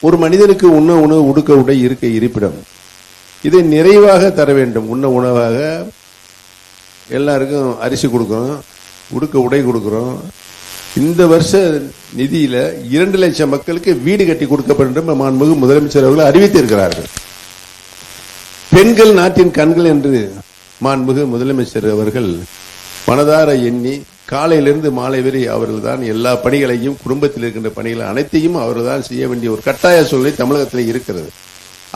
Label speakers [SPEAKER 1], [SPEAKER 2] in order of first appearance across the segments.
[SPEAKER 1] ஒரு மனிதனுக்கு உண்ண உணவு, உடுக்க உடை, இருக்க இருப்பிடம், இதை நிறைவாக தர வேண்டும். உண்ண உணவாக எல்லாருக்கும் அரிசி கொடுக்கிறோம், உடுக்க உடை கொடுக்கிறோம். இந்த வருஷ நிதியில 2 லட்சம் மக்களுக்கு வீடு கட்டி கொடுக்கப்படும் மாண்புமிகு முதலமைச்சர் அவர்கள் அறிவித்திருக்கிறார்கள். பெண்கள் நாட்டின் கண்கள் என்று மாண்புமிகு முதலமைச்சர் அவர்கள் மனதார எண்ணி காலையிலிருந்து மாலை வரை அவர்கள் தான் எல்லா பணிகளையும், குடும்பத்தில் இருக்கின்ற பணிகள் அனைத்தையும் அவர்கள் தான் செய்ய வேண்டிய ஒரு கட்டாய சூழ்நிலை தமிழகத்தில் இருக்கிறது.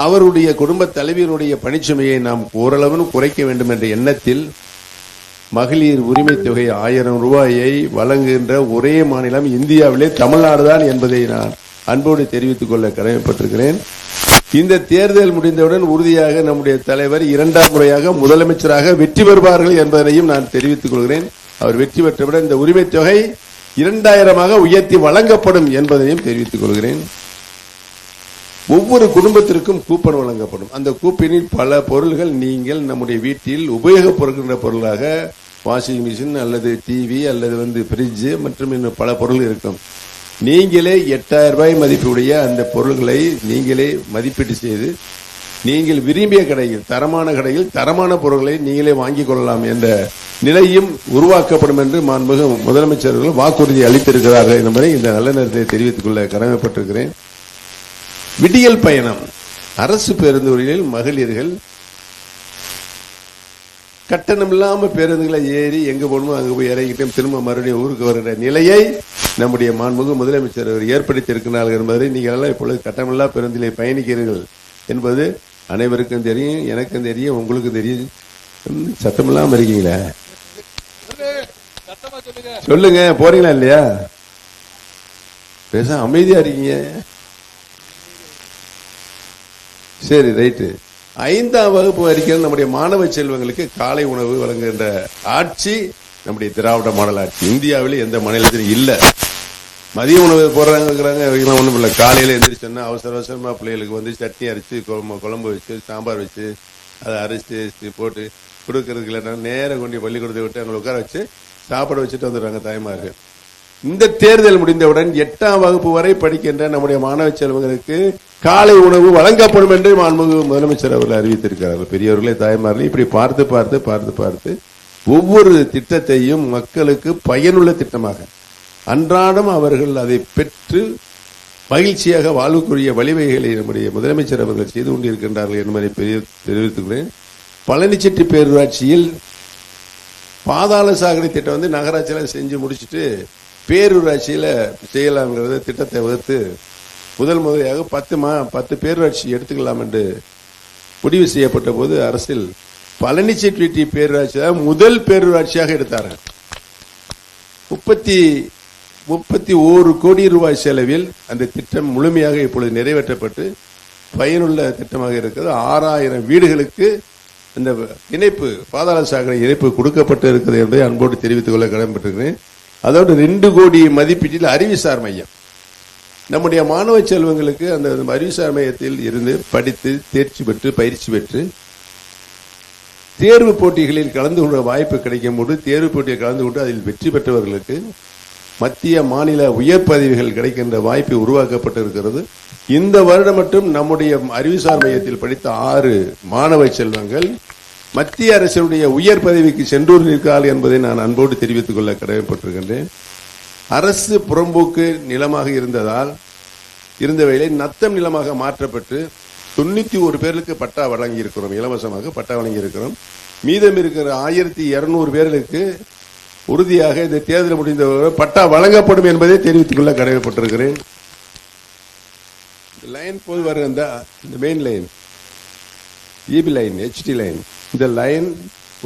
[SPEAKER 1] அவருடைய குடும்ப தலைவியருடைய பணிச்சுமையை நாம் ஓரளவு குறைக்க வேண்டும் என்ற எண்ணத்தில் மகளிர் உரிமை தொகை 1000 ரூபாயை வழங்குகின்ற ஒரே மாநிலம் இந்தியாவிலே தமிழ்நாடு தான் என்பதை நான் அன்போடு தெரிவித்துக் கொள்ள கடமைப்பட்டிருக்கிறேன். இந்த தேர்தல் முடிந்தவுடன் உறுதியாக நம்முடைய தலைவர் 2ஆம் முறையாக முதலமைச்சராக வெற்றி பெறுவார்கள் என்பதனையும் நான் தெரிவித்துக் கொள்கிறேன். அவர் வெற்றி பெற்றவுடன் இந்த உரிமை தொகை 2000 உயர்த்தி வழங்கப்படும் என்பதையும் தெரிவித்துக் கொள்கிறேன். ஒவ்வொரு குடும்பத்திற்கும் கூப்பன் வழங்கப்படும். அந்த கூப்பனில் பல பொருள்கள் நீங்கள் நம்முடைய வீட்டில் உபயோகப்படுகின்ற பொருளாக வாஷிங் மிஷின் அல்லது டிவி அல்லது பிரிட்ஜ் மற்றும் இன்னும் பல பொருள் இருக்கும். நீங்களே 8000 ரூபாய் மதிப்புடைய அந்த பொருள்களை நீங்களே மதிப்பீடு செய்து நீங்கள் விரும்பிய கடையில், தரமான கடையில் தரமான பொருட்களை நீங்களே வாங்கிக் கொள்ளலாம் என்ற நிலையும் உருவாக்கப்படும் என்று மாண்புமிகு முதலமைச்சர்கள் வாக்குறுதி அளித்திருக்கிறார்கள் என்பதை இந்த நல்ல நேரத்தை தெரிவித்துக் கொள்ள கடமைப்பட்டிருக்கிறேன். விடியல் பயணம் அரசு பேருந்துகளில் மகளிர்கள் கட்டணம் இல்லாம பேருந்துகளை ஏறி எங்க போகணுமோ அங்க போய் இறங்கிட்டு திரும்ப மறுபடியும் ஊருக்கு வருகிற நிலையை நம்முடைய மாண்புமிகு முதலமைச்சர் ஏற்படுத்தி இருக்கிறார்கள் என்பதை நீங்கள் எல்லாம் இப்பொழுது கட்டணமில்லா பேருந்திலே பயணிக்கிறீர்கள் என்பது அனைவருக்கும் தெரியும், எனக்கும் தெரியும், உங்களுக்கும் தெரியும். சத்தமில்லாம இருக்கீங்களா? சொல்லுங்க, போறீங்களா இல்லையா? பேச அமைதியா இருக்கீங்க. சரி, ரைட்டு. 5ஆம் வகுப்பு வரைக்கும் நம்முடைய மாணவ செல்வங்களுக்கு காலை உணவு வழங்குகின்ற ஆட்சி நம்முடைய திராவிட மாடல் ஆட்சி. இந்தியாவில் எந்த மாநிலத்திலும் இல்ல. மதிய உணவு போடுறாங்க, ஒண்ணும் இல்லை. காலையில எந்திரிச்சோன்னா அவசரமா பிள்ளைகளுக்கு சட்னி அரைச்சு, குழம்பு வச்சு, சாம்பார் வச்சு, அதை அரைச்சு போட்டு கொடுக்கறதுக்கு இல்லைன்னா நேரம் கொண்டு பள்ளிக்கூடத்தை விட்டு அவங்களை உட்கார வச்சு சாப்பாடு வச்சுட்டு வந்துடுறாங்க தாய்மார்கள். இந்த தேர்தல் முடிந்தவுடன் 8ஆம் வகுப்பு வரை படிக்கின்ற நம்முடைய மாணவ செல்வங்களுக்கு காலை உணவு வழங்கப்படும் என்று மாண்புமிகு முதலமைச்சர் அவர்கள் அறிவித்திருக்கிறார்கள். பெரியவர்களே, தாய்மார்களே, இப்படி பார்த்து பார்த்து பார்த்து பார்த்து ஒவ்வொரு திட்டத்தையும் மக்களுக்கு பயனுள்ள திட்டமாக அன்றாடம் அவர்கள் அதை பெற்று மகிழ்ச்சியாக வாழ்வுக்குரிய வழிவகைகளை நம்முடைய முதலமைச்சர் அவர்கள் செய்து கொண்டிருக்கின்றார்கள் என்பதை தெரிவித்துக்கிறேன். பழனிச்செட்டி பேரூராட்சியில் பாதாள சாக்கடை திட்டம் நகராட்சியில செஞ்சு முடிச்சுட்டு பேரூராட்சியில செய்யலாம்ங்கிறத திட்டத்தை வகுத்து முதல் முறையாக 10 பேரூராட்சி எடுத்துக்கலாம் என்று முடிவு செய்யப்பட்ட போது அரசில் பழனிச்செட்டி பேரூராட்சி முதல் பேரூராட்சியாக எடுத்தார்கள். 31 கோடி ரூபாய் செலவில் அந்த திட்டம் முழுமையாக இப்பொழுது நிறைவேற்றப்பட்டு பயனுள்ள திட்டமாக இருக்கிறது. 6000 வீடுகளுக்கு இந்த இணைப்பு, பாதாள சாக்கடை இணைப்பு கொடுக்கப்பட்டு இருக்கிறது என்பதை அன்போடு தெரிவித்துக் கொள்ள கடமைப்பட்டிருக்கிறேன். அதோடு 2 கோடி மதிப்பீட்டில் அறிவுசார் மையம் நம்முடைய மாணவ செல்வங்களுக்கு அந்த அறிவுசார் மையத்தில் இருந்து படித்து தேர்ச்சி பெற்று பயிற்சி பெற்று தேர்வு போட்டிகளில் கலந்து கொள்ள வாய்ப்பு கிடைக்கும் போது தேர்வு போட்டியை கலந்து கொண்டு அதில் வெற்றி பெற்றவர்களுக்கு மத்திய மாநில உயர் பதவிகள் கிடைக்கின்ற வாய்ப்பு உருவாக்கப்பட்டிருக்கிறது. இந்த வருடம் மட்டும் நம்முடைய அறிவுசார் மையத்தில் படித்த 6 மாணவ செல்வங்கள் மத்திய அரசுடைய உயர் பதவிக்கு சென்றுள்ளார்கள் என்பதை நான் அன்போடு தெரிவித்துக் கொள்ள கடமைப்பட்டிருக்கின்றேன். அரசு புறம்போக்கு நிலமாக இருந்தவைகளை நத்தம் நிலமாக மாற்றப்பட்டு 91 பேருக்கு பட்டா வழங்கி இருக்கிறோம், இலவசமாக பட்டா வழங்கி இருக்கிறோம். மீதம் இருக்கிற 1200 பேர்களுக்கு உறுதியாக இந்த தேர்தல் முடிந்த பட்டா வழங்கப்படும் என்பதை தெரிவித்துக் கொள்ள கடமைப்பட்டிருக்கிறேன். லைன் போய் வர இந்த main line, EB line, HD line, இந்த லைன்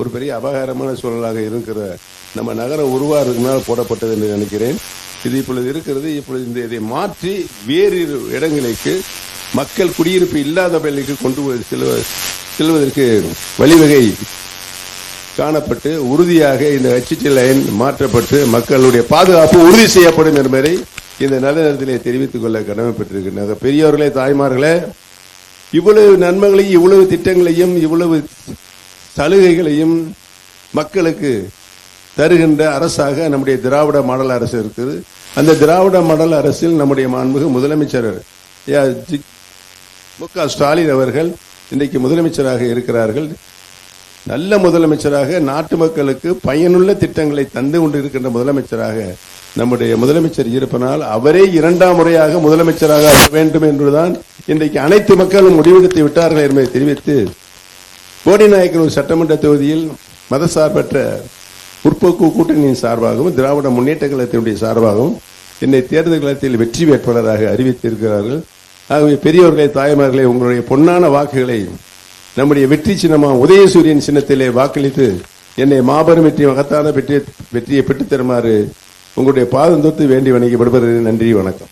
[SPEAKER 1] ஒரு பெரிய அபாயகரமான சூழலாக இருக்கிற நம்ம நகரம் உருவாகிறதுனால போடப்பட்டது என்று நினைக்கிறேன். இது இப்பொழுது இருக்கிறது. இப்பொழுது இதை மாற்றி வேறு இடங்களுக்கு மக்கள் குடியிருப்பு இல்லாத பள்ளிக்கு கொண்டு செல்வதற்கு வழிவகை காணப்பட்டு உறுதியாக இந்த ஹெச்டி லைன் மாற்றப்பட்டு மக்களுடைய பாதுகாப்பு உறுதி செய்யப்படும் என்பதை இந்த நல்ல நேரத்திலே தெரிவித்துக் கொள்ள கடமைப்பட்டிருக்கின்றன. பெரியவர்களே, தாய்மார்களே, இவ்வளவு நன்மைகளையும் இவ்வளவு திட்டங்களையும் இவ்வளவு சலுகைகளையும் மக்களுக்கு தருகின்ற அரசாக நம்முடைய திராவிட மாடல் அரசு இருக்குது. அந்த திராவிட மாடல் அரசில் நம்முடைய மாண்புமிகு முதலமைச்சர் மு.க. ஸ்டாலின் அவர்கள் இன்றைக்கு முதலமைச்சராக இருக்கிறார்கள். நல்ல முதலமைச்சராக, நாட்டு மக்களுக்கு பயனுள்ள திட்டங்களை தந்து கொண்டு இருக்கின்ற முதலமைச்சராக நம்முடைய முதலமைச்சர் இருப்பனால் அவரே 2ஆம் முறையாக முதலமைச்சராக வேண்டும் என்றுதான் இன்றைக்கு அனைத்து மக்களும் முடிவெடுத்து விட்டார்கள் என்பதை தெரிவித்து, போடிநாயக்கனூர் சட்டமன்ற தொகுதியில் மதசார்பற்ற முற்போக்கு கூட்டணியின் சார்பாகவும் திராவிட முன்னேற்ற கழகத்தினுடைய சார்பாகவும் என்னை தேர்தல் களத்தில் வெற்றி வேட்பாளராக அறிவித்திருக்கிறார்கள். ஆகவே பெரியவர்களே, தாய்மார்களே, உங்களுடைய பொன்னான வாக்குகளை நம்முடைய வெற்றி சின்னமா உதயசூரியன் சின்னத்திலே வாக்களித்து என்னை மாபெரும் வெற்றி, மகத்தான வெற்றியை பெற்றுத் தருமாறு உங்களுடைய பாதம் தொட்டு வேண்டி வணங்கி விடுபடுகிறேன். நன்றி, வணக்கம்.